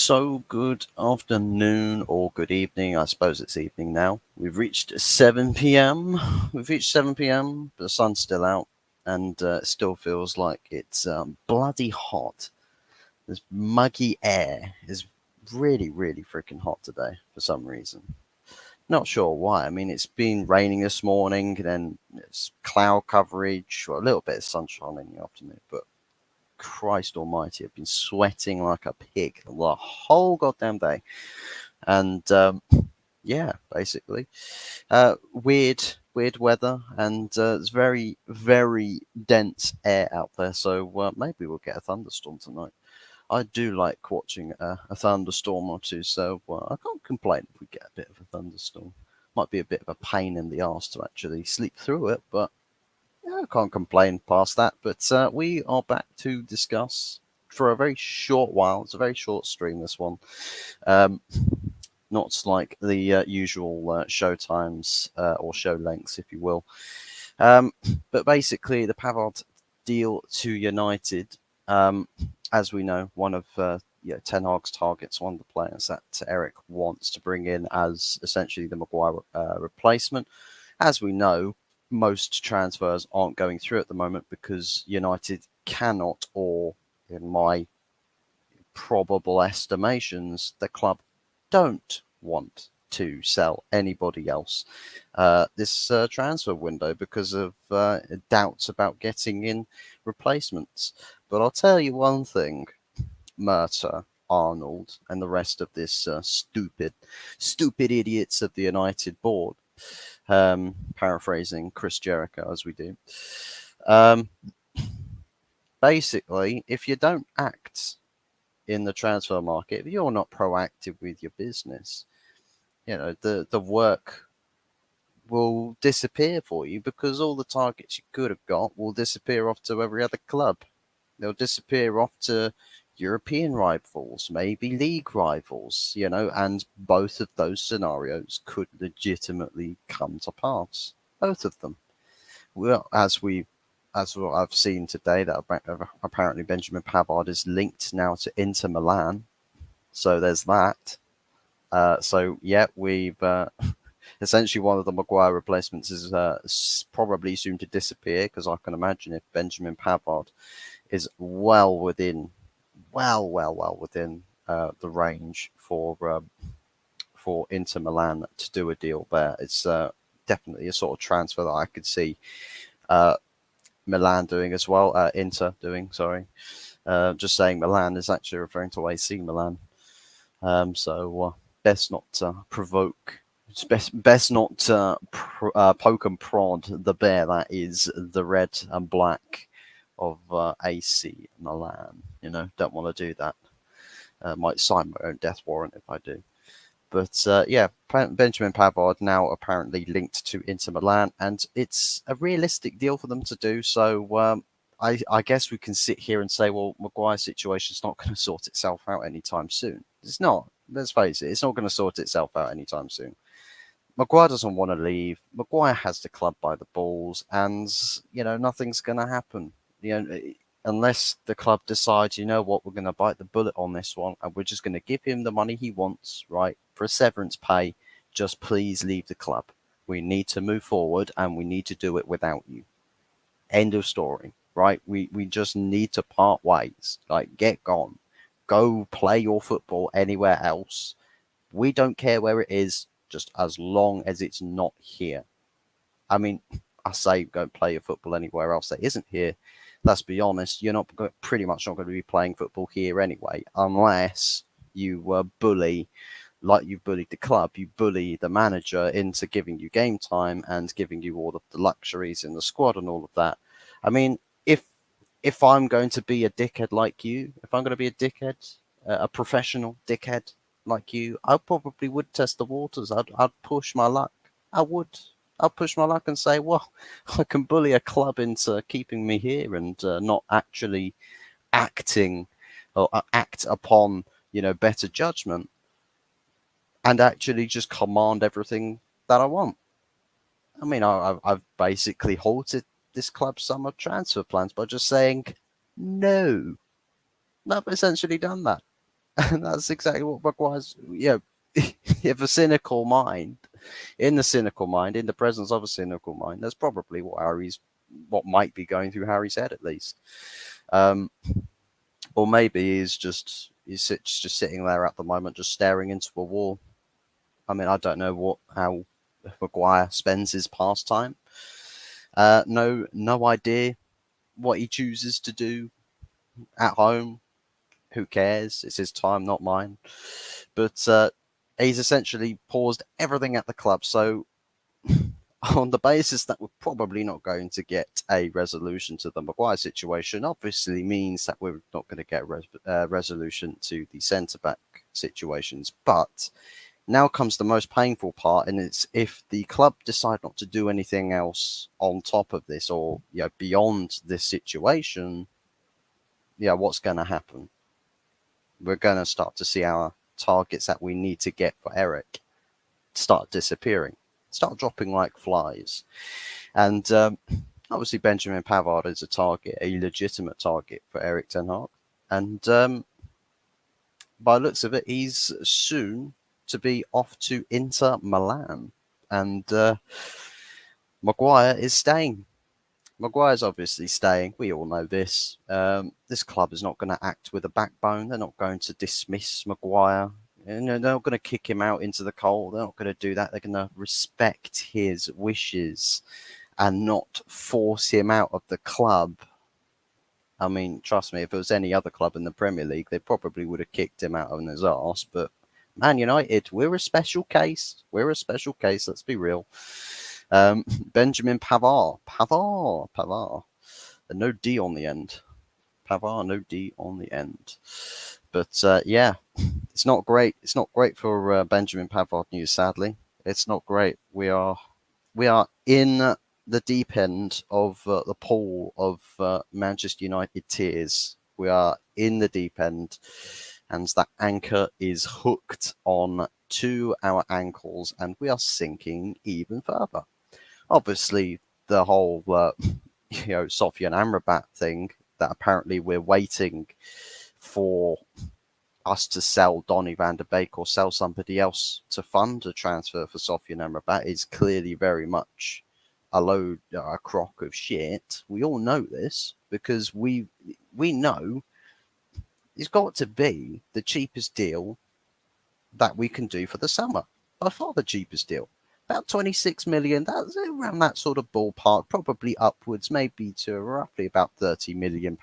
So good afternoon or good evening. I suppose it's evening now. We've reached 7 p.m. We've reached 7 p.m. But the sun's still out, and it still feels like it's bloody hot. This muggy air is really, really freaking hot today for some reason. Not sure why. I mean, it's been raining this morning, and then it's cloud coverage, or a little bit of sunshine in the afternoon, but Christ almighty, I've been sweating like a pig the whole goddamn day. And yeah, basically. Weird weather, and it's very, very dense air out there. So maybe we'll get a thunderstorm tonight. I do like watching a thunderstorm or two, so I can't complain if we get a bit of a thunderstorm. Might be a bit of a pain in the arse to actually sleep through it, but yeah, I can't complain past that. But we are back to discuss for a very short while. It's a very short stream, this one. Um, Not like the usual show times or show lengths, if you will. But basically, the Pavard deal to United, as we know, one of Ten Hag's targets, one of the players that Eric wants to bring in as essentially the Maguire replacement. As we know, most transfers aren't going through at the moment because United cannot, or in my probable estimations, the club don't want to sell anybody else this transfer window because of doubts about getting in replacements. But I'll tell you one thing, Murta, Arnold, and the rest of this stupid idiots of the United board, paraphrasing Chris Jericho as we do. Basically, if you don't act in the transfer market, if you're not proactive with your business, the work will disappear for you because all the targets you could have got will disappear off to every other club. They'll disappear off to European rivals, maybe league rivals, and both of those scenarios could legitimately come to pass. Both of them. Well, as what I've seen today, that apparently Benjamin Pavard is linked now to Inter Milan. So there's that. So yeah, we've essentially one of the Maguire replacements is probably soon to disappear because I can imagine if Benjamin Pavard is well within the range for Inter Milan to do a deal there. It's definitely a sort of transfer that I could see Milan doing as well. Inter doing, sorry. Just saying Milan is actually referring to AC Milan. So best not provoke. It's best not poke and prod the bear that is the red and black of AC Milan. Don't want to do that. Might sign my own death warrant if I do. But yeah, Benjamin Pavard now apparently linked to Inter Milan, and it's a realistic deal for them to do. So I guess we can sit here and say, well, Maguire's situation's not going to sort itself out anytime soon. It's not. Let's face it, it's not going to sort itself out anytime soon. Maguire doesn't want to leave. Maguire has the club by the balls, and nothing's going to happen. Unless the club decides, what, we're going to bite the bullet on this one, and we're just going to give him the money he wants, right, for a severance pay. Just please leave the club. We need to move forward, and we need to do it without you. End of story, right? We just need to part ways. Like, get gone. Go play your football anywhere else. We don't care where it is, just as long as it's not here. I mean, I say go play your football anywhere else that isn't here. Let's be honest, you're pretty much not going to be playing football here anyway, unless you bully, like you bullied the club, you bully the manager into giving you game time and giving you all of the luxuries in the squad and all of that. I mean, if I'm going to be a dickhead like you, if I'm going to be a dickhead, a professional dickhead like you, I probably would test the waters. I'd push my luck. I would. I'll push my luck and say, well, I can bully a club into keeping me here and not actually acting or act upon, better judgment and actually just command everything that I want. I mean, I've basically halted this club's summer transfer plans by just saying no. I've essentially done that. And that's exactly what Maguire's, if a cynical mind, in the cynical mind, in the presence of a cynical mind, that's probably what might be going through Harry's head at least. Um, or maybe just sitting there at the moment, just staring into a wall. I mean, I don't know how Maguire spends his pastime. No idea what he chooses to do at home. Who cares? It's his time, not mine. But he's essentially paused everything at the club. So, on the basis that we're probably not going to get a resolution to the Maguire situation, obviously means that we're not going to get a resolution to the centre back situations. But now comes the most painful part, and it's if the club decide not to do anything else on top of this or beyond this situation, what's going to happen? We're going to start to see our targets that we need to get for Eric start disappearing, start dropping like flies. And obviously Benjamin Pavard is a legitimate target for Eric Ten Hag. And by the looks of it, he's soon to be off to Inter Milan. And Maguire is staying. Maguire's obviously staying. We all know this. This club is not going to act with a backbone. They're not going to dismiss Maguire. They're not going to kick him out into the cold. They're not going to do that. They're going to respect his wishes and not force him out of the club. I mean, trust me, if it was any other club in the Premier League, they probably would have kicked him out on his arse. But Man United, we're a special case. We're a special case, let's be real. Benjamin Pavard. No D on the end. Pavard, no D on the end. But it's not great. It's not great for Benjamin Pavard news, sadly. It's not great. We are in the deep end of the pool of Manchester United tears. We are in the deep end, and that anchor is hooked on to our ankles, and we are sinking even further. Obviously, the whole Sofian Amrabat thing, that apparently we're waiting for us to sell Donny van de Beek or sell somebody else to fund a transfer for Sofian Amrabat, is clearly very much a crock of shit. We all know this because we know it's got to be the cheapest deal that we can do for the summer. By far the cheapest deal. About 26 million, that's around that sort of ballpark, probably upwards, maybe to roughly about £30 million.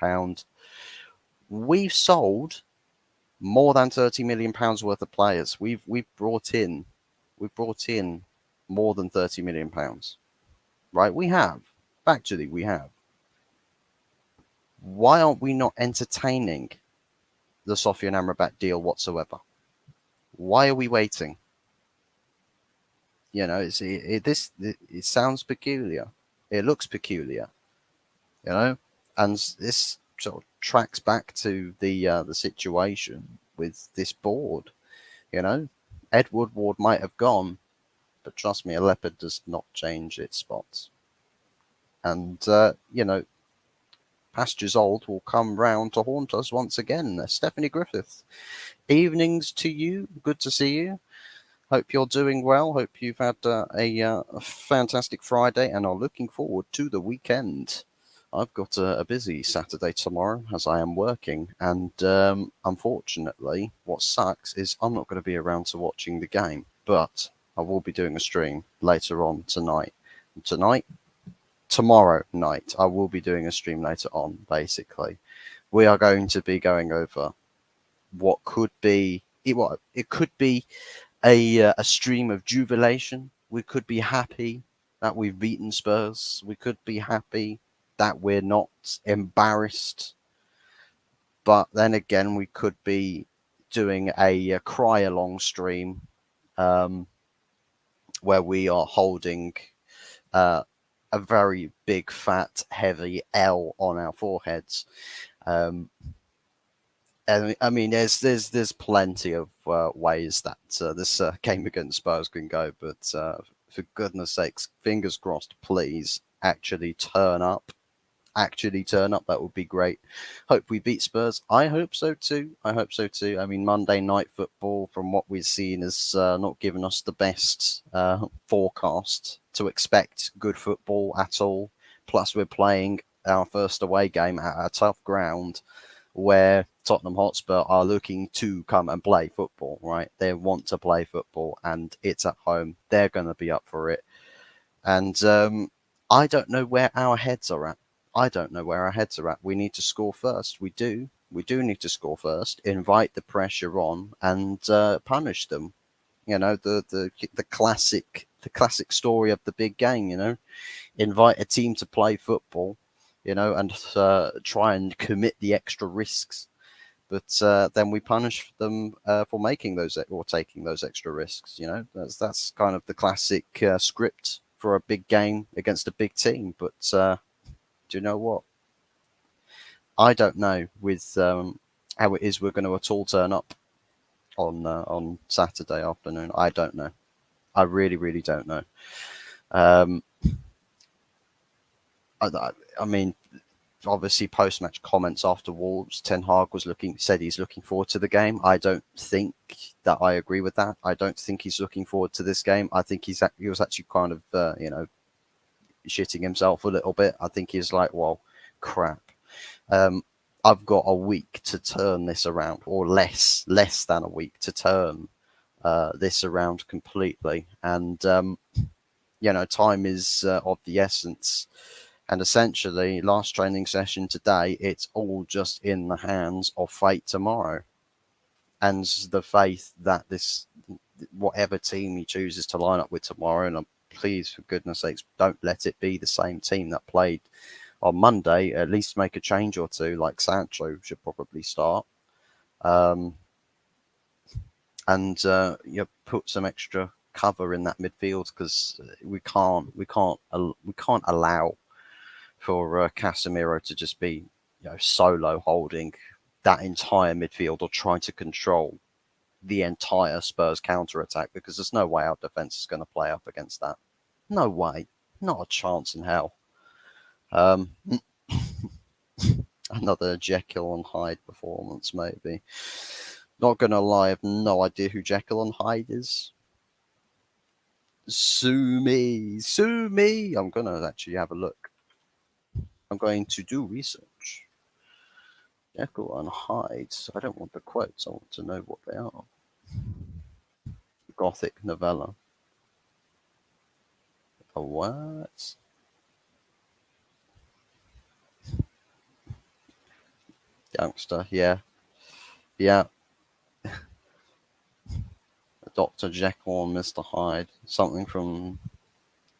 We've sold more than £30 million worth of players. We've brought in more than £30 million. Right? We have. Actually, we have. Why aren't we not entertaining the Sofian Amrabat deal whatsoever? Why are we waiting? It sounds peculiar. It looks peculiar, and this sort of tracks back to the situation with this board. Ed Woodward might have gone, but trust me, a leopard does not change its spots. And pastures old will come round to haunt us once again. Stephanie Griffith, evenings to you. Good to see you. Hope you're doing well. Hope you've had a fantastic Friday and are looking forward to the weekend. I've got a busy Saturday tomorrow as I am working, and unfortunately, what sucks is I'm not going to be around to watching the game, but I will be doing a stream later on tonight. Tomorrow night, I will be doing a stream later on, basically. We are going to be going over what could be, it could be a stream of jubilation. We could be happy that we've beaten Spurs. We could be happy that we're not embarrassed. But then again, we could be doing a cry-along stream where we are holding a very big, fat, heavy L on our foreheads. And I mean, there's plenty of ways that this game against Spurs can go, but for goodness sakes, fingers crossed, please actually turn up actually turn up, that would be great. Hope we beat Spurs. I hope so too. I hope so too. I mean, Monday night football, from what we've seen, is not giving us the best forecast to expect good football at all. Plus, we're playing our first away game at a tough ground where Tottenham Hotspur are looking to come and play football, right? They want to play football, and it's at home. They're going to be up for it. And I don't know where our heads are at. I don't know where our heads are at. We need to score first. We do. We do need to score first. Invite the pressure on and punish them. You know, the classic story of the big game. You know, invite a team to play football. You know, and try and commit the extra risks. But then we punish them for making those or taking those extra risks. You know, that's kind of the classic script for a big game against a big team. But do you know what? I don't know with how it is we're going to at all turn up on Saturday afternoon. I don't know. I really, really don't know. Um, I mean, obviously post-match comments after Wolves, Ten Hag said he's looking forward to the game. I don't think that I agree with that. I don't think he's looking forward to this game. I think he was actually kind of shitting himself a little bit. I think he's like, well, crap. I've got a week to turn this around, or less than a week to turn this around completely. And time is of the essence. And essentially, last training session today, it's all just in the hands of fate tomorrow. And the faith that whatever team he chooses to line up with tomorrow, and please, for goodness sakes, don't let it be the same team that played on Monday. At least make a change or two, like Sancho should probably start. And put some extra cover in that midfield, because we can't allow for Casemiro to just be solo holding that entire midfield or trying to control the entire Spurs counter-attack, because there's no way our defence is going to play up against that. No way. Not a chance in hell. Another Jekyll and Hyde performance, maybe. Not going to lie, I have no idea who Jekyll and Hyde is. Sue me. I'm going to actually have a look. I'm going to do research. Jekyll and Hyde. I don't want the quotes. I want to know what they are. Gothic novella. A what? Youngster, yeah. Dr. Jekyll and Mr. Hyde. Something from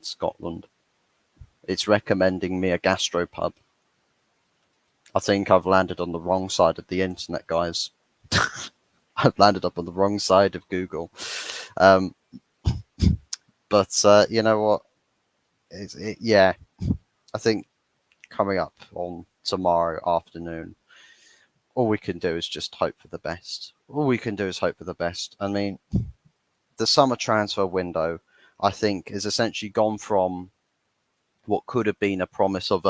Scotland. It's recommending me a gastropub. I think I've landed on the wrong side of the internet, guys. I've landed up on the wrong side of Google. But you know what? I think coming up on tomorrow afternoon, all we can do is just hope for the best. I mean, the summer transfer window, I think, is essentially gone from what could have been a promise of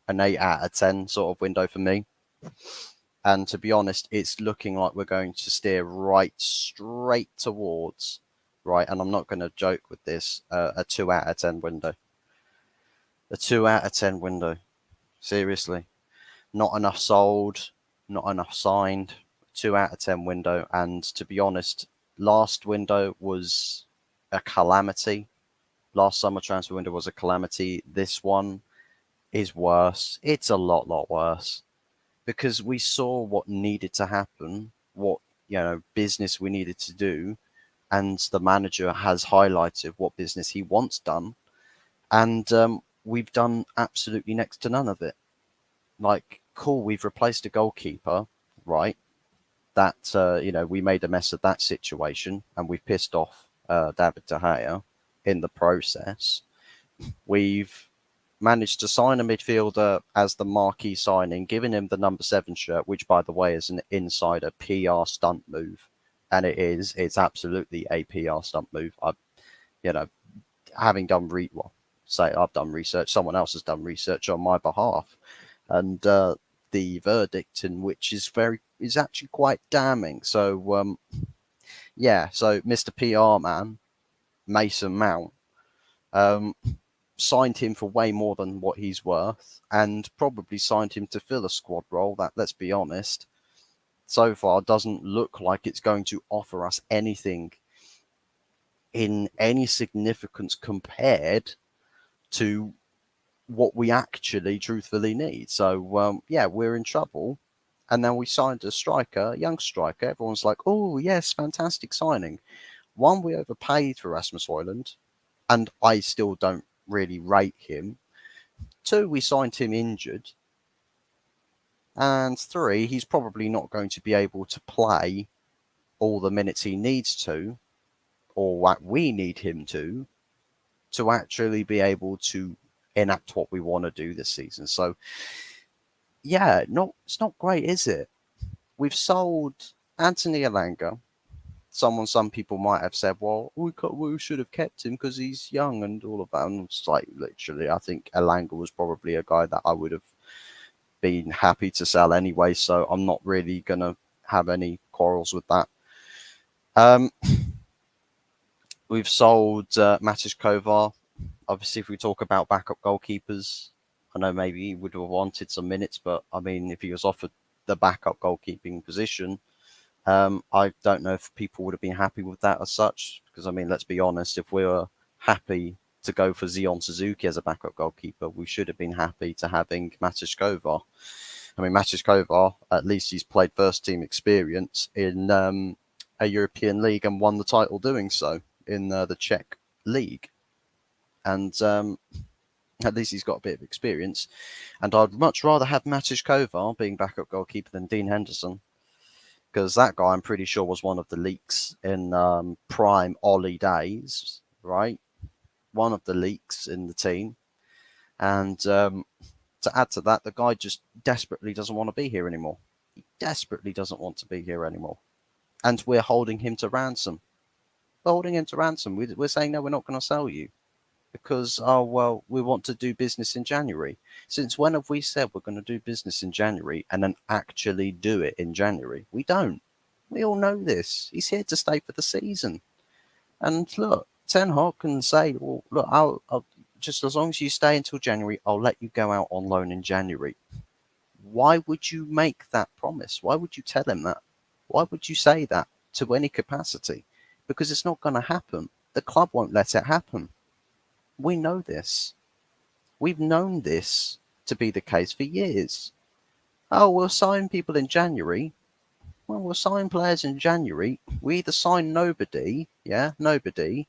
an 8 out of 10 sort of window for me. And to be honest, it's looking like we're going to steer straight towards, and I'm not going to joke with this, a 2 out of 10 window. A 2 out of 10 window. Seriously. Not enough sold, not enough signed. 2 out of 10 window. And to be honest, last window was a calamity. Last summer transfer window was a calamity. This one is worse. It's a lot worse, because we saw what needed to happen, what business we needed to do, and the manager has highlighted what business he wants done, and we've done absolutely next to none of it. Like, cool, we've replaced a goalkeeper, right? That we made a mess of that situation, and we've pissed off David De Gea in the process. We've managed to sign a midfielder as the marquee signing, giving him the number 7 shirt, which, by the way, is an insider PR stunt move. And it's absolutely a PR stunt move. Having done say I've done research, someone else has done research on my behalf, and the verdict in which is actually quite damning. So yeah, so Mr. PR man, Mason Mount, um, signed him for way more than what he's worth, and probably signed him to fill a squad role that, let's be honest, so far doesn't look like it's going to offer us anything in any significance compared to what we actually truthfully need. So yeah, we're in trouble. And then we signed a striker, a young striker. Everyone's like, oh, yes, fantastic signing. One, we overpaid for Rasmus Højlund, and I still don't really rate him. Two, we signed him injured. And three, he's probably not going to be able to play all the minutes he needs to, or what we need him to actually be able to enact what we want to do this season. So yeah, it's not great, is it? We've sold Anthony Elanga. Some people might have said, well, we should have kept him because he's young and all of that. And it's like, literally, I think Elanga was probably a guy that I would have been happy to sell anyway. So I'm not really going to have any quarrels with that. We've sold Matiš Kovar. Obviously, if we talk about backup goalkeepers, I know maybe he would have wanted some minutes, but I mean, if he was offered the backup goalkeeping position, I don't know if people would have been happy with that as such. Because I mean, let's be honest, if we were happy to go for Zion Suzuki as a backup goalkeeper, we should have been happy to having Matiš Kovar. I mean, Matiš Kovar, at least he's played first team experience in a European league and won the title doing so in the Czech league. And at least he's got a bit of experience. And I'd much rather have Matiš Kovar being backup goalkeeper than Dean Henderson, because that guy, I'm pretty sure, was one of the leaks in prime Ollie days, right? One of the leaks in the team. And to add to that, the guy just desperately doesn't want to be here anymore. He desperately doesn't want to be here anymore. And we're holding him to ransom. We're holding him to ransom. We're saying, no, we're not going to sell you. Because, oh, well, we want to do business in January. Since when have we said we're going to do business in January and then actually do it in January? We don't. We all know this. He's here to stay for the season. And look, Ten Hag can say, well, look, I'll just as long as you stay until January, I'll let you go out on loan in January. Why would you make that promise? Why would you tell him that? Why would you say that to any capacity? Because it's not going to happen. The club won't let it happen. We know this. We've known this to be the case for years. Oh, we'll sign people in January. Well, we'll sign players in January. We either sign nobody, nobody.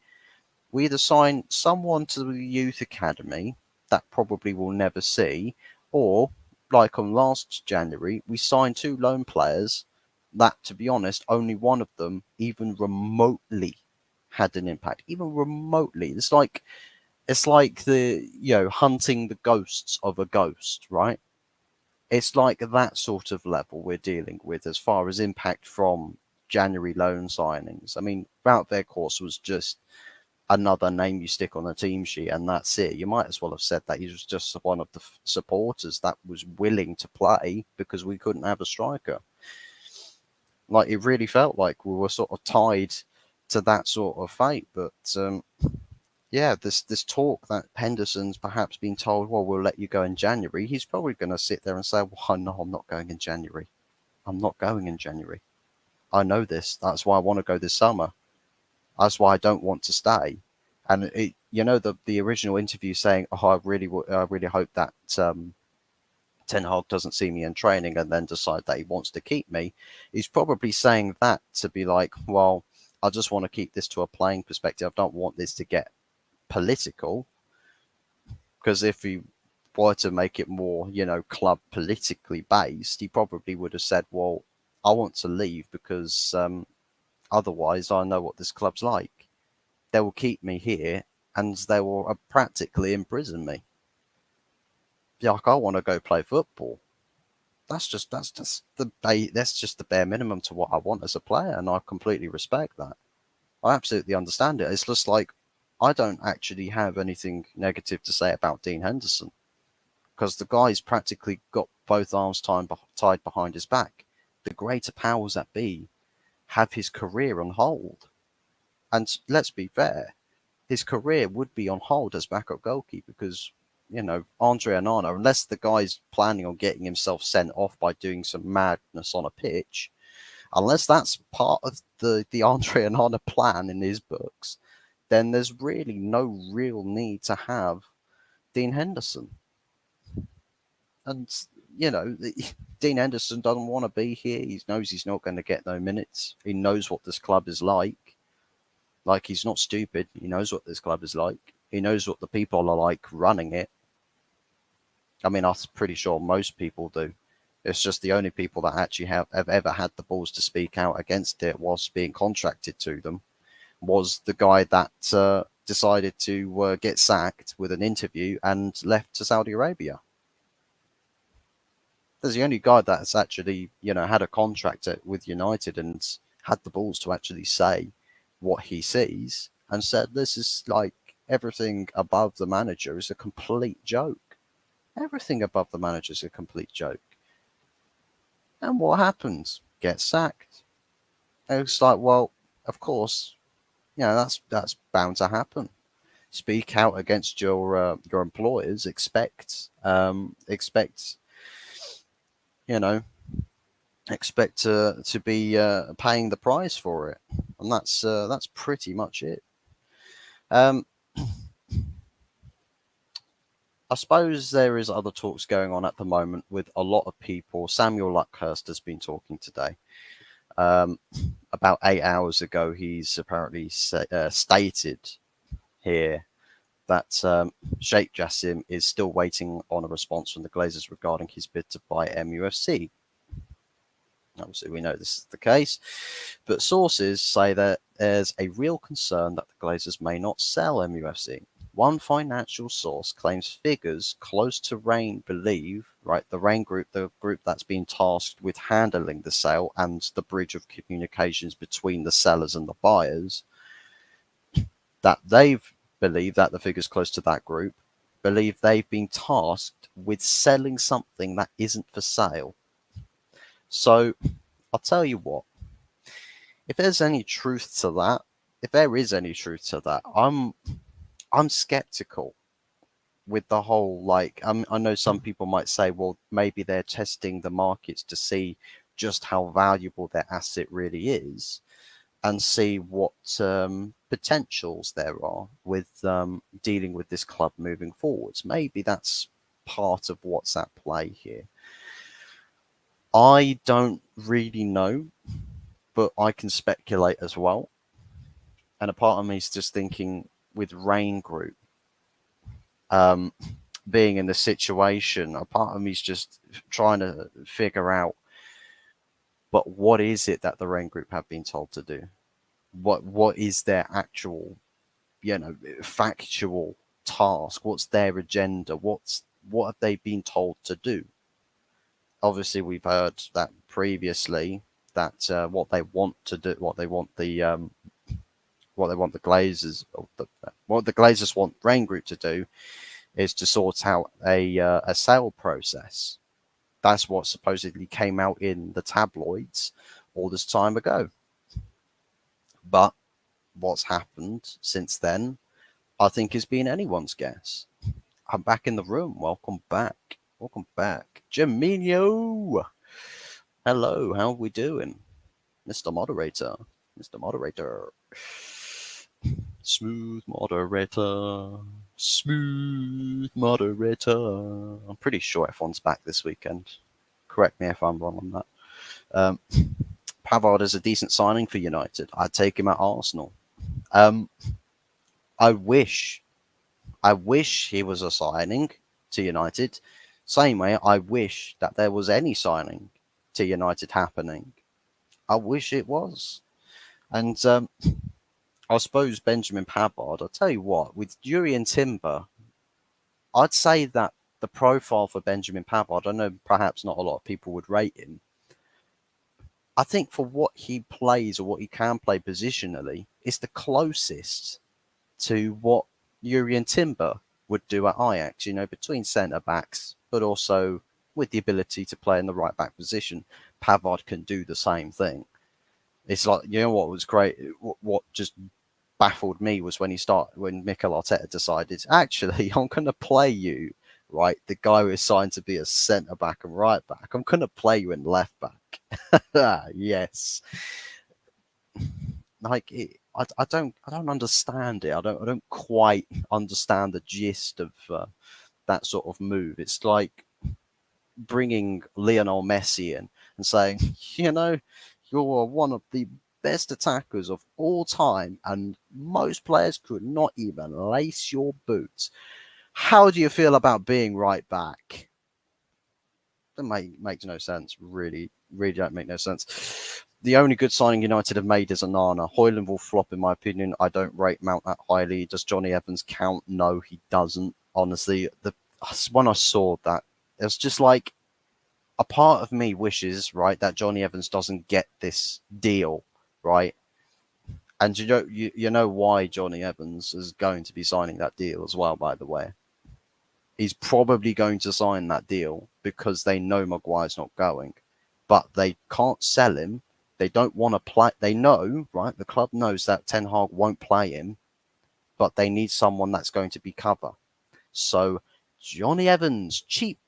We either sign someone to the youth academy that probably we'll never see, or, like on last January, we signed 2 loan players that, to be honest, only one of them even remotely had an impact. Even remotely. It's like the, hunting the ghosts of a ghost, right? It's like that sort of level we're dealing with as far as impact from January loan signings. I mean, Wout Weghorst was just another name you stick on a team sheet and that's it. You might as well have said that he was just one of the supporters that was willing to play because we couldn't have a striker. Like, it really felt like we were sort of tied to that sort of fate. But yeah, this talk that Henderson's perhaps been told, well, we'll let you go in January. He's probably going to sit there and say, well, no, I'm not going in January. I'm not going in January. I know this. That's why I want to go this summer. That's why I don't want to stay. And the original interview saying, oh, I really hope that Ten Hag doesn't see me in training and then decide that he wants to keep me. He's probably saying that to be like, well, I just want to keep this to a playing perspective. I don't want this to get political, because if he were to make it more, club politically based, he probably would have said, well, I want to leave because otherwise I know what this club's like. They will keep me here and they will practically imprison me. Like, I want to go play football. That's just the bare minimum to what I want as a player, and I completely respect that. I absolutely understand it. It's just like, I don't actually have anything negative to say about Dean Henderson because the guy's practically got both arms tied behind his back. The greater powers that be have his career on hold. And let's be fair, his career would be on hold as backup goalkeeper because, Andre Onana, unless the guy's planning on getting himself sent off by doing some madness on a pitch, unless that's part of the Andre Onana plan in his books, then there's really no real need to have Dean Henderson. And, Dean Henderson doesn't want to be here. He knows he's not going to get no minutes. He knows what this club is like. Like, he's not stupid. He knows what this club is like. He knows what the people are like running it. I mean, I'm pretty sure most people do. It's just the only people that actually have ever had the balls to speak out against it whilst being contracted to them was the guy that decided to get sacked with an interview and left to Saudi Arabia. There's the only guy that's actually, had a contract with United and had the balls to actually say what he sees and said, this is like everything above the manager is a complete joke. Everything above the manager is a complete joke. And what happens? Gets sacked. And it's like, well, of course, that's bound to happen. Speak out against your employers. Expect to be paying the price for it, and that's pretty much it. I suppose there is other talks going on at the moment with a lot of people. Samuel Luckhurst has been talking today. About 8 hours ago, he's apparently stated here that Sheikh Jassim is still waiting on a response from the Glazers regarding his bid to buy MUFC. Obviously, we know this is the case, but sources say that there's a real concern that the Glazers may not sell MUFC. One financial source claims figures close to Rain believe, the Rain Group, the group that's been tasked with handling the sale and the bridge of communications between the sellers and the buyers, that they've believed that the figures close to that group believe they've been tasked with selling something that isn't for sale. So I'll tell you what, if there's any truth to that, if there is any truth to that, I'm skeptical with the whole, I know some people might say, well, maybe they're testing the markets to see just how valuable their asset really is and see what potentials there are with dealing with this club moving forwards. Maybe that's part of what's at play here. I don't really know, but I can speculate as well. And a part of me is just thinking with Rain Group being in the situation, a part of me is just trying to figure out, but what is it that the Rain Group have been told to do? What is their actual, factual task? What's their agenda? What have they been told to do? Obviously, we've heard that previously that what they want to do, what they want the Glazers, what the Glazers want Rain Group to do, is to sort out a sale process. That's what supposedly came out in the tabloids all this time ago. But what's happened since then, I think, has been anyone's guess. I'm back in the room. Welcome back. Welcome back. Jaminho! Hello, how are we doing? Mr. Moderator. Mr. Moderator. Smooth moderator. Smooth moderator. I'm pretty sure F1's back this weekend. Correct me if I'm wrong on that. Pavard is a decent signing for United. I'd take him at Arsenal. I wish he was a signing to United. Same way, I wish that there was any signing to United happening. I wish it was. And I suppose Benjamin Pavard, I'll tell you what, with Jurrien Timber, I'd say that the profile for Benjamin Pavard, I know perhaps not a lot of people would rate him. I think for what he plays or what he can play positionally, is the closest to what Jurien Timber would do at Ajax, between centre backs, but also with the ability to play in the right back position. Pavard can do the same thing. It's like, what was great, what just baffled me was when Mikel Arteta decided, actually, I'm going to play you, right, the guy who is signed to be a centre back and right back. I'm going to play you in left back. Yes, like I don't understand it. I don't quite understand the gist of that sort of move. It's like bringing Lionel Messi in and saying, you're one of the best attackers of all time, and most players could not even lace your boots. How do you feel about being right back? That makes no sense. Really, really don't make no sense. The only good signing United have made is Onana. Højlund will flop, in my opinion. I don't rate Mount that highly. Does Johnny Evans count? No, he doesn't. Honestly, when I saw that, it was just like, a part of me wishes, right, that Johnny Evans doesn't get this deal, right? And you know why Johnny Evans is going to be signing that deal as well, by the way. He's probably going to sign that deal because they know Maguire's not going, but they can't sell him. They don't want to play. They know, right? The club knows that Ten Hag won't play him, but they need someone that's going to be cover. So Johnny Evans, cheap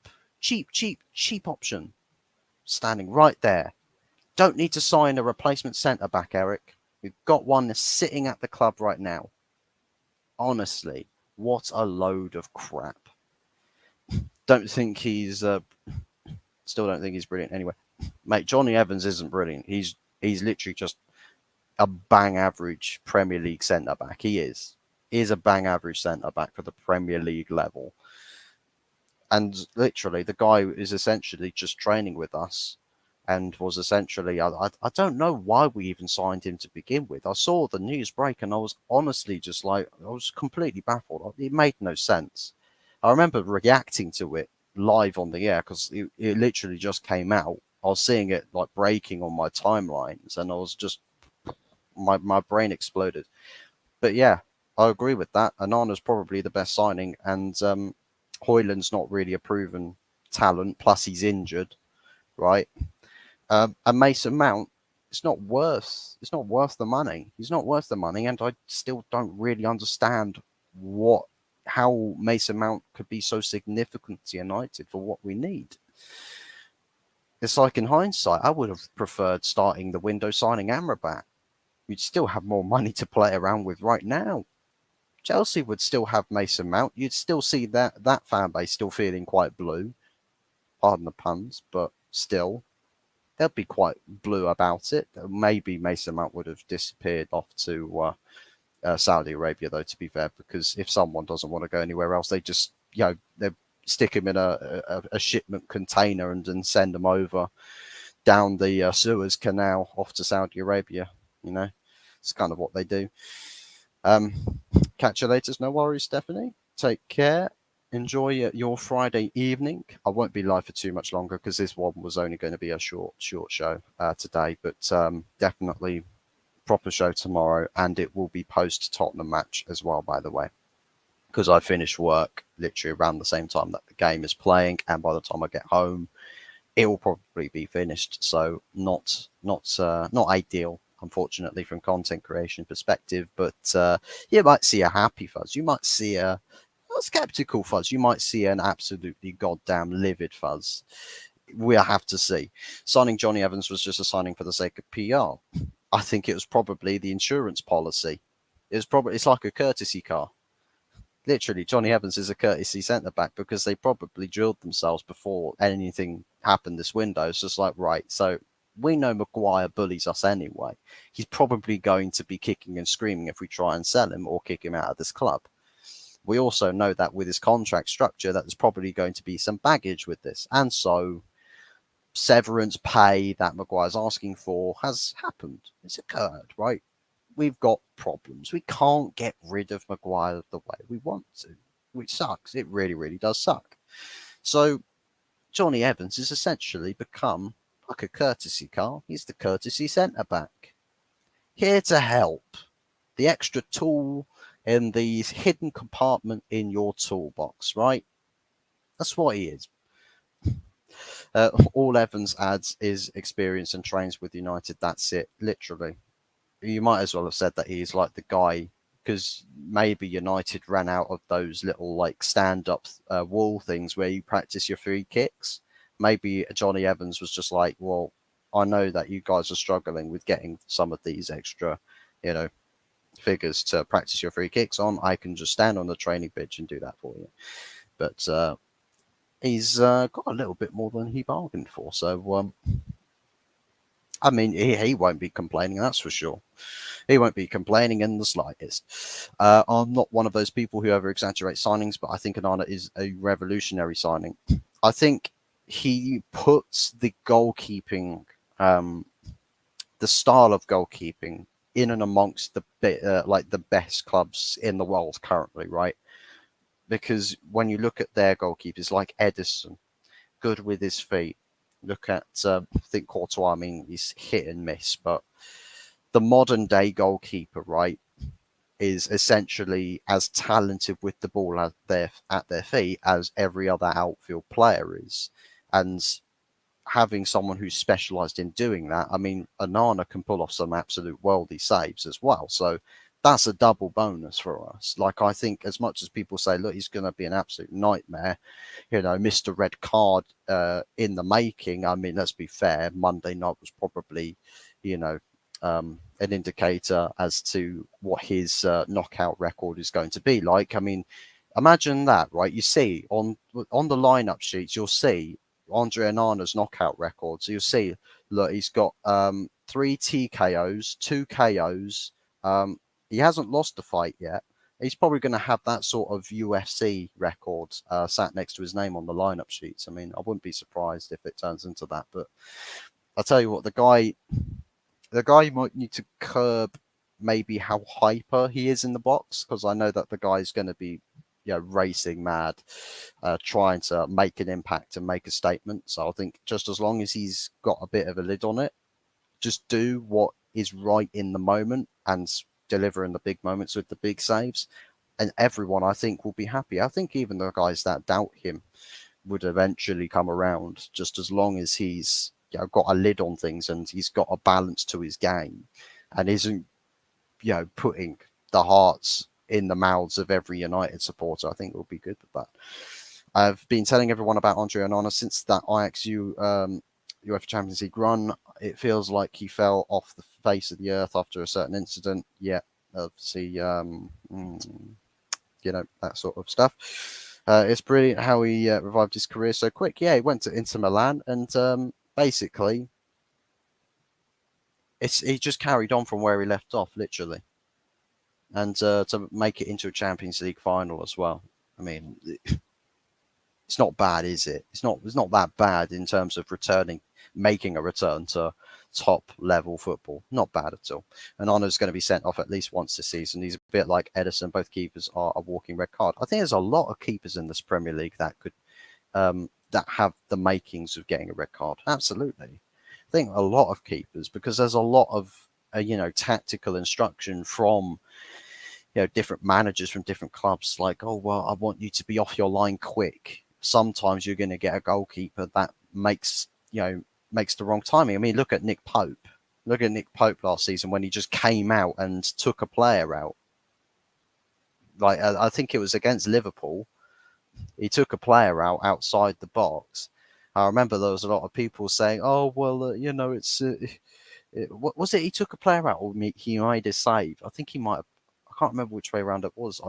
option, standing right there. Don't need to sign a replacement centre back, Eric. We've got one sitting at the club right now. Honestly, what a load of crap. Don't think he's still don't think he's brilliant anyway. Mate, Johnny Evans isn't brilliant. He's literally just a bang average Premier League centre back. He is a bang average centre back for the Premier League level. And literally, the guy is essentially just training with us, and was essentially, I don't know why we even signed him to begin with. I saw the news break and I was honestly just like, I was completely baffled. It made no sense. I remember reacting to it live on the air because it literally just came out. I was seeing it like breaking on my timelines, and I was just, my brain exploded. But yeah, I agree with that. Anana's probably the best signing, and Højlund's not really a proven talent. Plus, he's injured, right? And Mason Mount, it's not worth the money. He's not worth the money, and I still don't really understand how Mason Mount could be so significant to United for what we need. It's like, in hindsight, I would have preferred starting the window signing Amrabat. You'd still have more money to play around with right now. Chelsea would still have Mason Mount. You'd still see that fan base still feeling quite blue. Pardon the puns, but still, they'll be quite blue about it. Maybe Mason Mount would have disappeared off to Saudi Arabia, though, to be fair, because if someone doesn't want to go anywhere else, they just, they stick him in a shipment container and then send him over down the Suez Canal off to Saudi Arabia. It's kind of what they do. Catch you later. No worries, Stephanie. Take care. Enjoy your Friday evening. I won't be live for too much longer because this one was only going to be a short show today, but definitely proper show tomorrow, and it will be post Tottenham match as well, by the way, because I finish work literally around the same time that the game is playing, and by the time I get home, it will probably be finished. So not ideal, unfortunately, from content creation perspective, but you might see a happy Fuzz. You might see a skeptical Fuzz. You might see an absolutely goddamn livid Fuzz. We'll have to see. Signing Johnny Evans was just a signing for the sake of PR. I think it was probably the insurance policy. It's like a courtesy car. Literally, Johnny Evans is a courtesy centre back because they probably drilled themselves before anything happened this window. It's just like, right, so we know Maguire bullies us anyway. He's probably going to be kicking and screaming if we try and sell him or kick him out of this club. We also know that with his contract structure, that there's probably going to be some baggage with this. And so severance pay that Maguire's asking for has happened. It's occurred, right? We've got problems. We can't get rid of Maguire the way we want to, which sucks. It really, really does suck. So Johnny Evans has essentially become like a courtesy car. He's the courtesy centre-back. Here to help. The extra tool, in the hidden compartment in your toolbox, right? That's what he is. All Evans adds is experience and trains with United. That's it, literally. You might as well have said that he's like the guy, because maybe United ran out of those little like stand-up wall things where you practice your free kicks. Maybe Johnny Evans was just like, well, I know that you guys are struggling with getting some of these extra, you know, figures to practice your free kicks on. I can just stand on the training pitch and do that for you. But he's got a little bit more than he bargained for. So, I mean, he won't be complaining, that's for sure. He won't be complaining in the slightest. I'm not one of those people who ever exaggerate signings, but I think Onana is a revolutionary signing. I think he puts the goalkeeping, the style of goalkeeping, in and amongst the best clubs in the world currently, right? Because when you look at their goalkeepers, like Edison, good with his feet. Look at I think Courtois. I mean, he's hit and miss, but the modern day goalkeeper, right, is essentially as talented with the ball at their feet as every other outfield player is, and having someone who's specialised in doing that, I mean, Onana can pull off some absolute worldy saves as well. So that's a double bonus for us. Like, I think as much as people say, look, he's going to be an absolute nightmare, you know, Mr. Red Card in the making. I mean, let's be fair, Monday night was probably, you know, an indicator as to what his knockout record is going to be like. I mean, imagine that, right? You see on the lineup sheets, you'll see Andre Onana's knockout record. So you'll see, look, he's got 3 TKOs, 2 KOs. He hasn't lost a fight yet. He's probably going to have that sort of UFC record sat next to his name on the lineup sheets. I mean, I wouldn't be surprised if it turns into that. But I'll tell you what, the guy might need to curb maybe how hyper he is in the box, because I know that the guy's going to be, you know, racing mad, trying to make an impact and make a statement. So I think just as long as he's got a bit of a lid on it, just do what is right in the moment and deliver in the big moments with the big saves, and everyone, I think, will be happy. I think even the guys that doubt him would eventually come around, just as long as he's, you know, got a lid on things and he's got a balance to his game and isn't, you know, putting the hearts in the mouths of every United supporter. I think we'll be good with that. I've been telling everyone about Andre Onana since that Ajax UEFA Champions League run. It feels like he fell off the face of the earth after a certain incident. Yeah, obviously, you know, that sort of stuff. It's brilliant how he revived his career so quick. Yeah, he went to Inter Milan, and basically, he just carried on from where he left off, literally, and to make it into a Champions League final as well. I mean, it's not bad, is it? It's not that bad in terms of making a return to top level football. Not bad at all. And Onana's going to be sent off at least once this season. He's a bit like Edison. Both keepers are a walking red card. I think there's a lot of keepers in this Premier League that could that have the makings of getting a red card. Absolutely. I think a lot of keepers, because there's a lot of you know, tactical instruction from, you know, different managers from different clubs. Like, oh well, I want you to be off your line quick. Sometimes you're going to get a goalkeeper that makes the wrong timing. I mean, look at Nick Pope. Look at Nick Pope last season when he just came out and took a player out. Like, I think it was against Liverpool. He took a player out outside the box. I remember there was a lot of people saying, "Oh well, you know, it's what was it? He took a player out, or he made a save." I think he might have. I can't remember which way around it was.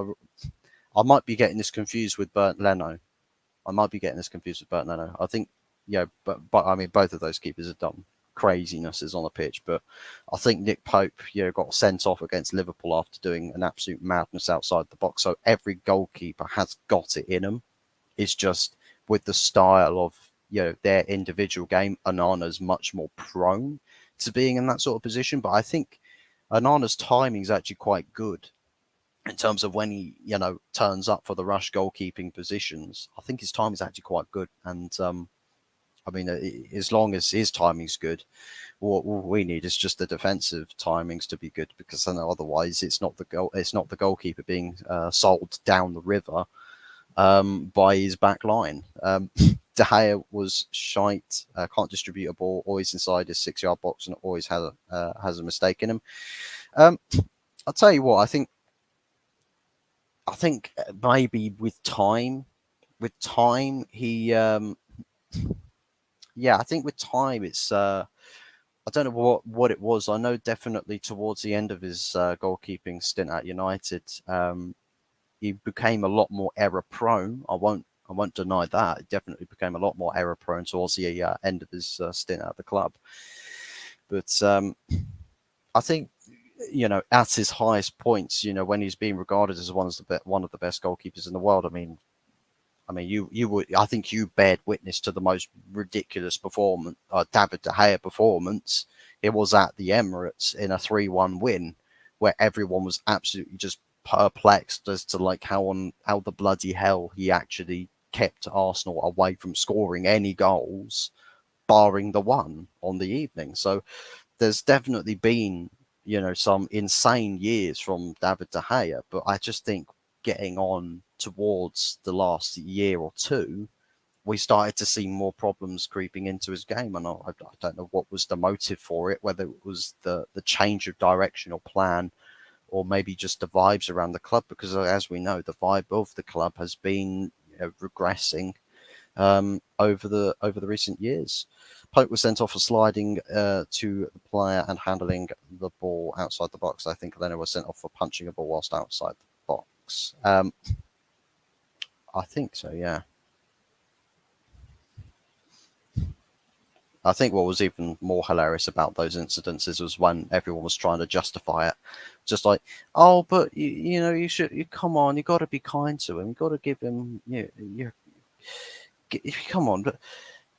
I might be getting this confused with Bernd Leno. I think, yeah, but I mean, both of those keepers have done crazinesses on the pitch. But I think Nick Pope, you know, got sent off against Liverpool after doing an absolute madness outside the box. So every goalkeeper has got it in them. It's just with the style of, you know, their individual game, Onana's much more prone to being in that sort of position. But I think Onana's timing is actually quite good in terms of when he, you know, turns up for the rush goalkeeping positions. I think his time is actually quite good. And I mean, as long as his timing's good, What we need is just the defensive timings to be good, because then otherwise it's not the goalkeeper being sold down the river by his back line. De Gea was shite. Can't distribute a ball. Always inside his 6 yard box, and always has a mistake in him. Um, I'll tell you what. I think maybe with time, yeah. I think with time, it's. I don't know what it was. I know definitely towards the end of his goalkeeping stint at United, he became a lot more error prone. I won't deny that. He definitely became a lot more error prone towards the end of his stint at the club. But I think, at his highest points, when he's being regarded as one of the best goalkeepers in the world. I mean, you would. I think you bared witness to the most ridiculous performance, David De Gea performance. It was at the Emirates in a 3-1 win, where everyone was absolutely just perplexed as to like how the bloody hell he actually kept Arsenal away from scoring any goals, barring the one on the evening. So there's definitely been, some insane years from David De Gea, but I just think getting on towards the last year or two, we started to see more problems creeping into his game, and I don't know what was the motive for it, whether it was the change of direction or plan, or maybe just the vibes around the club, because as we know, the vibe of the club has been regressing over the recent years. Pope was sent off for sliding to the player and handling the ball outside the box. I think Leno was sent off for punching a ball whilst outside the box. I think so, yeah. I think what was even more hilarious about those incidences was when everyone was trying to justify it, just like, oh, but you should, come on, you got to be kind to him, you got to give him, come on, but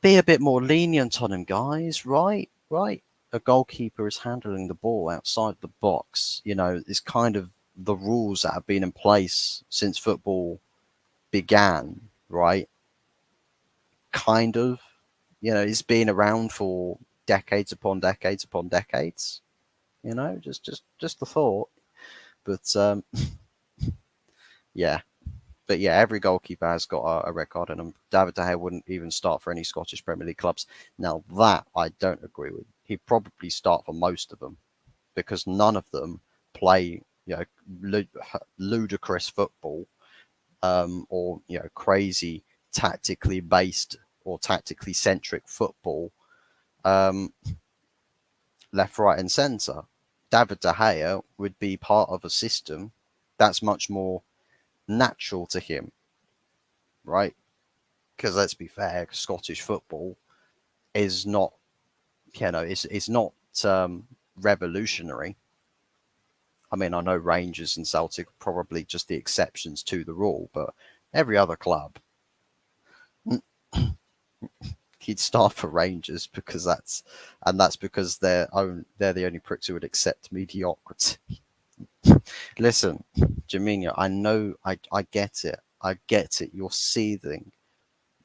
be a bit more lenient on him, guys. Right, right. A goalkeeper is handling the ball outside the box. Is kind of the rules that have been in place since football began. Right, kind of. It's been around for decades upon decades upon decades. Just the thought. But yeah, but yeah, every goalkeeper has got a record in him. David De Gea wouldn't even start for any Scottish Premier League clubs. Now that I don't agree with. He'd probably start for most of them, because none of them play ludicrous football, or crazy tactically based or tactically centric football, um, left, right, and centre. David De Gea would be part of a system that's much more natural to him, right? Because let's be fair, Scottish football is not, it's not revolutionary. I mean, I know Rangers and Celtic are probably just the exceptions to the rule, but every other club, he'd start for Rangers, because that's because they're the only pricks who would accept mediocrity. Listen, Jaminho, I know, I get it. I get it. You're seething.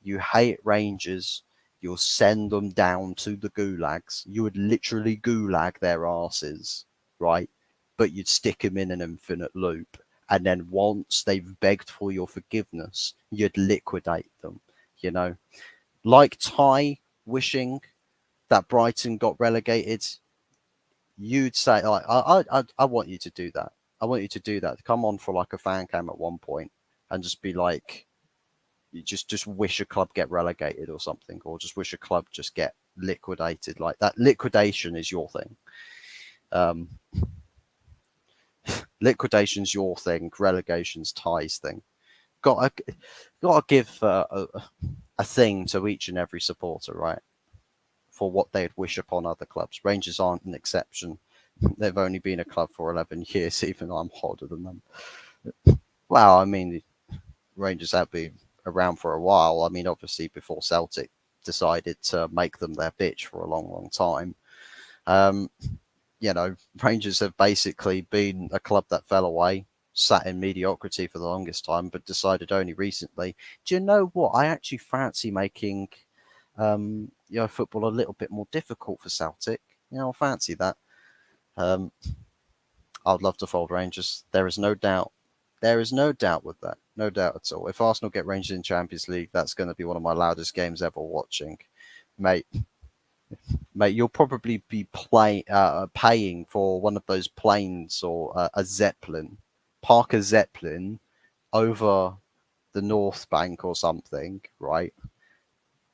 You hate Rangers. You'll send them down to the gulags. You would literally gulag their asses, right? But you'd stick them in an infinite loop. And then once they've begged for your forgiveness, you'd liquidate them, you know? Like Ty wishing that Brighton got relegated, you'd say, like, I want you to do that. I want you to do that. Come on for like a fan cam at one point and just be like, you just wish a club get relegated or something, or just wish a club just get liquidated. Like that, liquidation is your thing. Um, liquidation's your thing. Relegation's Ty's thing. Got to give a thing to each and every supporter, right? For what they'd wish upon other clubs. Rangers aren't an exception. They've only been a club for 11 years, even though I'm older than them. Well, I mean, Rangers have been around for a while. I mean, obviously, before Celtic decided to make them their bitch for a long, long time. Um, Rangers have basically been a club that fell away, sat in mediocrity for the longest time, but decided only recently. Do you know what? I actually fancy making football a little bit more difficult for Celtic. I'll fancy that. Um, I'd love to fold Rangers. There is no doubt. There is no doubt with that. No doubt at all. If Arsenal get Rangers in Champions League, that's going to be one of my loudest games ever watching, mate. Mate, you'll probably be paying for one of those planes or a Zeppelin, park a Zeppelin over the North Bank or something, right?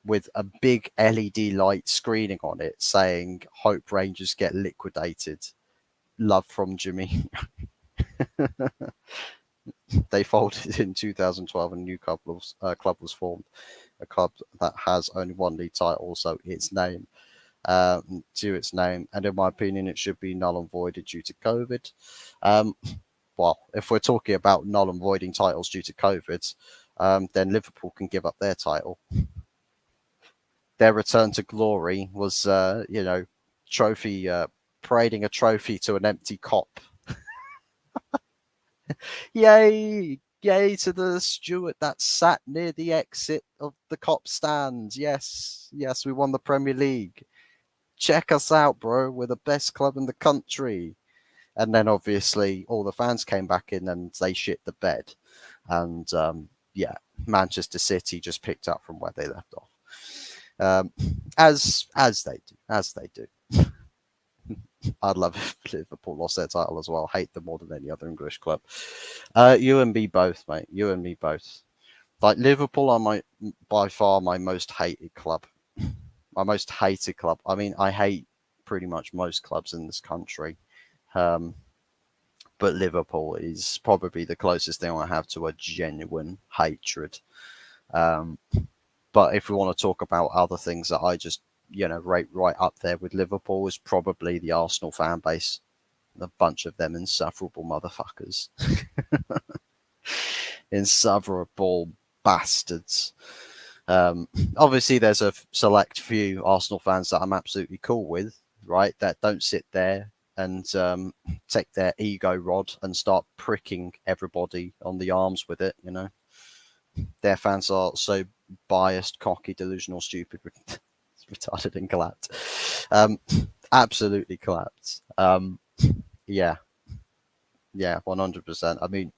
With a big LED light screening on it saying, "Hope Rangers get liquidated. Love from Jimmy." They folded in 2012 and a new club was formed. A club that has only one league title, so to its name, and in my opinion, it should be null and voided due to COVID. Um, well, if we're talking about null and voiding titles due to COVID, then Liverpool can give up their title. Their return to glory was, trophy, parading a trophy to an empty cop. Yay! Yay to the steward that sat near the exit of the cop stand. Yes, yes, we won the Premier League. Check us out, bro. We're the best club in the country. And then obviously all the fans came back in and they shit the bed. And Manchester City just picked up from where they left off. As they do. I'd love if Liverpool lost their title as well. Hate them more than any other English club. You and me both, mate. You and me both. Like Liverpool are by far my most hated club. My most hated club. I mean, I hate pretty much most clubs in this country. But Liverpool is probably the closest thing I have to a genuine hatred. But if we want to talk about other things that I just, rate right up there with Liverpool, is probably the Arsenal fan base. A bunch of them insufferable motherfuckers. Insufferable bastards. Obviously, there's a select few Arsenal fans that I'm absolutely cool with, right? That don't sit there and take their ego rod and start pricking everybody on the arms with it, Their fans are so biased, cocky, delusional, stupid, retarded, and collapsed. Absolutely collapsed. Yeah, 100%. I mean,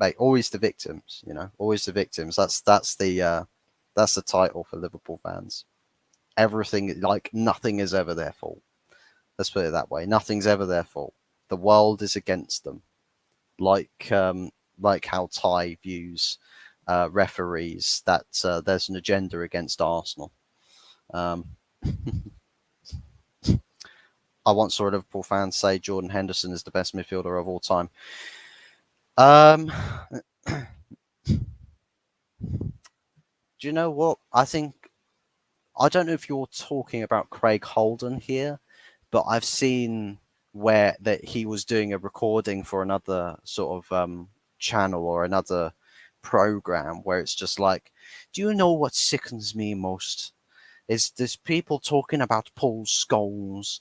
mate, always the victims, always the victims. That's the title for Liverpool fans. Everything, like nothing is ever their fault. Let's put it that way. Nothing's ever their fault. The world is against them. Like how Ty views referees, that there's an agenda against Arsenal. I once saw a Liverpool fan say Jordan Henderson is the best midfielder of all time. Do you know what? I don't know if you're talking about Craig Holden here, but I've seen where that he was doing a recording for another sort of channel or another program where it's just like, do you know what sickens me most? Is there's people talking about Paul Scholes.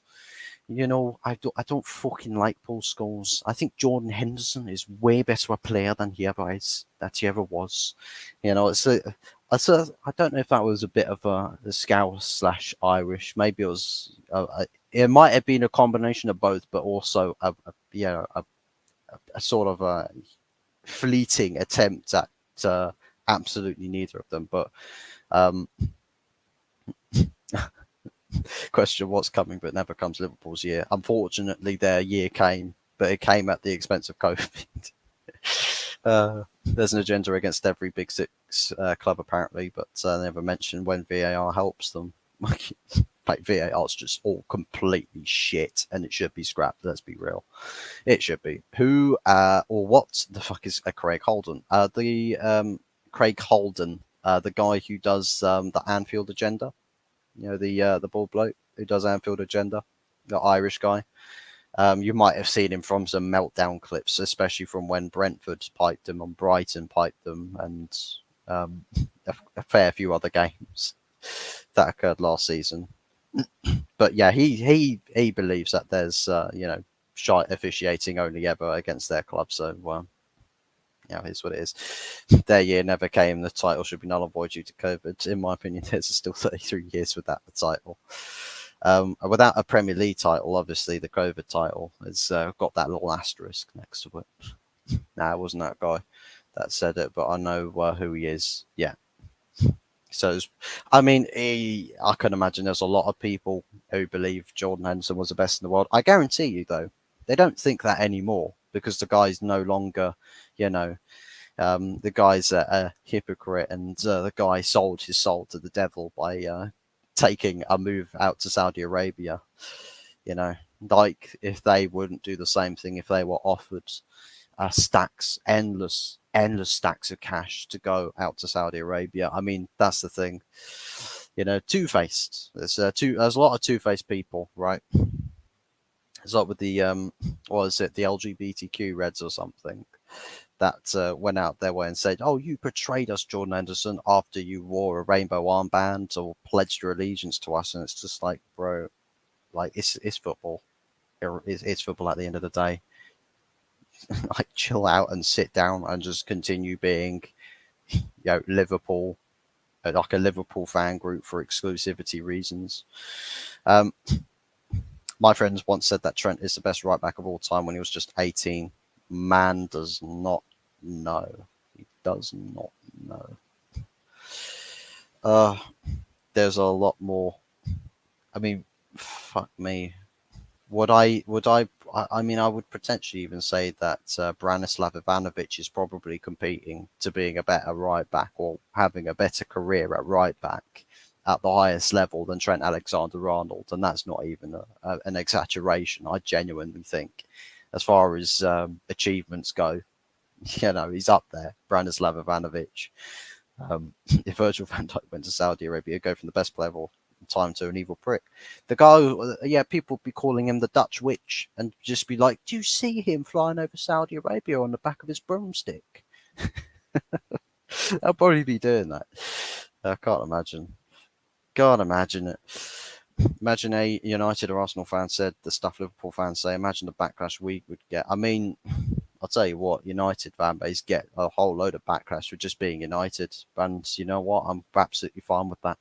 I don't fucking like Paul Scholes. I think Jordan Henderson is way better a player than he ever was. I don't know if that was a bit of a Scouse / Irish. Maybe it was. It might have been a combination of both, but also a sort of a fleeting attempt at absolutely neither of them. But question: what's coming but never comes? Liverpool's year. Unfortunately, their year came, but it came at the expense of COVID. There's an agenda against every Big Six club apparently, but they never mention when VAR helps them. Like VAR's just all completely shit, and it should be scrapped. Let's be real, it should be. Who or what the fuck is Craig Holden? Craig Holden, the guy who does the Anfield Agenda. The bald bloke who does Anfield Agenda, the Irish guy. You might have seen him from some meltdown clips, especially from when Brentford piped them and Brighton piped them, and a fair few other games that occurred last season. But yeah, he believes that there's shite officiating only ever against their club. So it's what it is. Their year never came. The title should be null and void due to COVID. In my opinion, there's still 33 years without the title. Without a Premier League title, obviously the COVID title has got that little asterisk next to it. Nah, it wasn't that guy that said it, but I know who he is. Yeah. So, I mean, I can imagine there's a lot of people who believe Jordan Henderson was the best in the world. I guarantee you, though, they don't think that anymore because the guy's no longer, you know, the guy's a hypocrite, and the guy sold his soul to the devil by taking a move out to Saudi Arabia. You know, like if they wouldn't do the same thing if they were offered stacks, endless stacks of cash to go out to Saudi Arabia. I mean, that's the thing. You know, two-faced. There's a lot of two-faced people, right? It's like with the what is it, the LGBTQ Reds or something that went out their way and said, "Oh, you betrayed us, Jordan Henderson, after you wore a rainbow armband or pledged your allegiance to us." And it's just like, bro, like it's football. It's football at the end of the day. Like, chill out and sit down and just continue being, Liverpool, like a Liverpool fan group for exclusivity reasons. Um, my friends once said that Trent is the best right back of all time when he was just 18. Man does not know. He does not know. There's a lot more. I mean, fuck me. I mean, I would potentially even say that Branislav Ivanovic is probably competing to being a better right back or having a better career at right back at the highest level than Trent Alexander-Arnold, and that's not even an exaggeration. I genuinely think, as far as achievements go, he's up there. Branislav Ivanovic. If Virgil van Dijk went to Saudi Arabia, go from the best player of all time to an evil prick. The guy, people be calling him the Dutch witch and just be like, do you see him flying over Saudi Arabia on the back of his broomstick? I'll probably be doing that. I can't imagine. Can't imagine it. Imagine a United or Arsenal fan said the stuff Liverpool fans say. Imagine the backlash we would get. I mean, I'll tell you what, United fan base get a whole load of backlash for just being United. And you know what? I'm absolutely fine with that.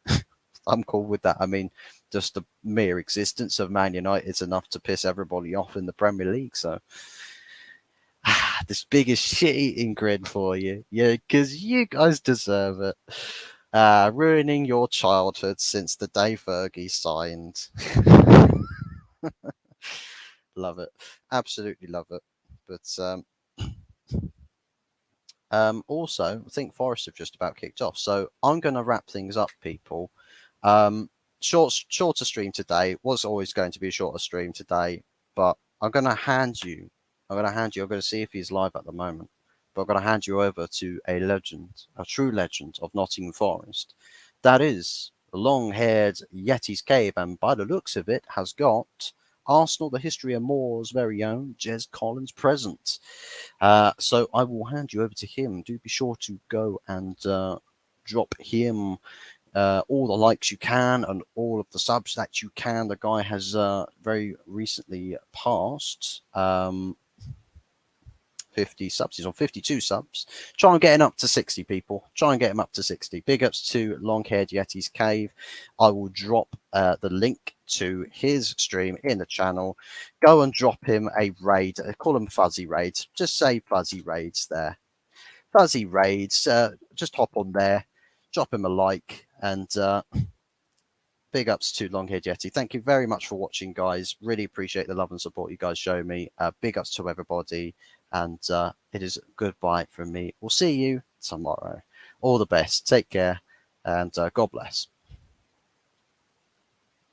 I'm cool with that. I mean, just the mere existence of Man United is enough to piss everybody off in the Premier League. So, this biggest shit-eating grin for you. Yeah, because you guys deserve it. Ruining your childhood since the day Fergie signed. Love it. Absolutely love it. But also, I think Forest have just about kicked off. So I'm going to wrap things up, people. Shorter stream today. Was always going to be a shorter stream today, but I'm going to hand you. I'm going to see if he's live at the moment. But I'm going to hand you over to a legend, a true legend of Nottingham Forest. That is the long-haired Yeti's Cave, and by the looks of it, has got Arsenal, the history and more's very own Jez Collins present. So I will hand you over to him. Do be sure to go and drop him all the likes you can and all of the subs that you can. The guy has very recently passed 50 subs. He's on 52 subs. Try and get him up to 60, people. Try and get him up to 60. Big ups to Long-Haired Yeti's Cave. I will drop the link to his stream in the channel. Go and drop him a raid. Call him Fuzzy Raids. Just say Fuzzy Raids there. Fuzzy Raids. Just hop on there. Drop him a like. And big ups to Long-Haired Yeti. Thank you very much for watching, guys. Really appreciate the love and support you guys show me. Big ups to everybody. And it is goodbye from me. We'll see you tomorrow. All the best. Take care. And God bless.